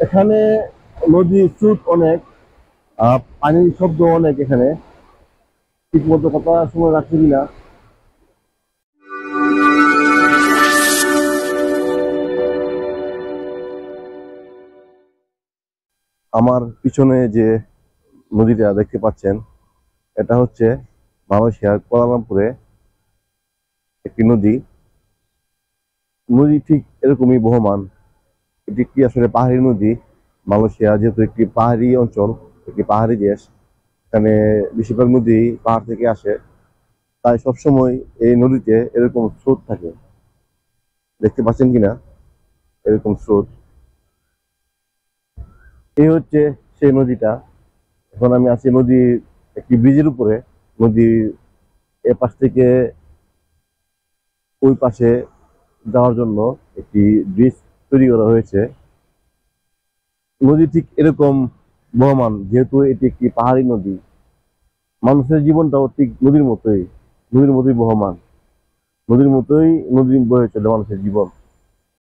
এখানে নদীর স্রোত অনেক, পানির শব্দ অনেক এখানে। ঠিক মতো কথা সময় রাখছি কিনা। আমার পিছনে যে নদীটা দেখতে পাচ্ছেন, এটা হচ্ছে মালয়েশিয়ার কুয়ালালামপুরে একটি নদী। নদী ঠিক এরকমই বহমান। এটি একটি আসলে পাহাড়ি নদী। মালয়েশিয়া যেহেতু একটি পাহাড়ি অঞ্চল, একটি পাহাড়ি দেশ, এখানে বেশিরভাগ নদী পাহাড় থেকে আসে, তাই সবসময় এই নদীতে এরকম স্রোত থাকে। দেখতে পাচ্ছেন কিনা এরকম স্রোত। এই হচ্ছে সেই নদীটা। এখন আমি আছি নদীর একটি ব্রিজের উপরে। নদীর এ পাশ থেকে ওই পাশে যাওয়ার জন্য একটি ব্রিজ তৈরি করা হয়েছে। নদী ঠিক এরকম বহমান, যেহেতু এটি একটি পাহাড়ি নদী। মানুষের জীবনটাও ঠিক নদীর মতোই বহমান। নদীর মতোই নদী বয়ে চলে মানুষের জীবন।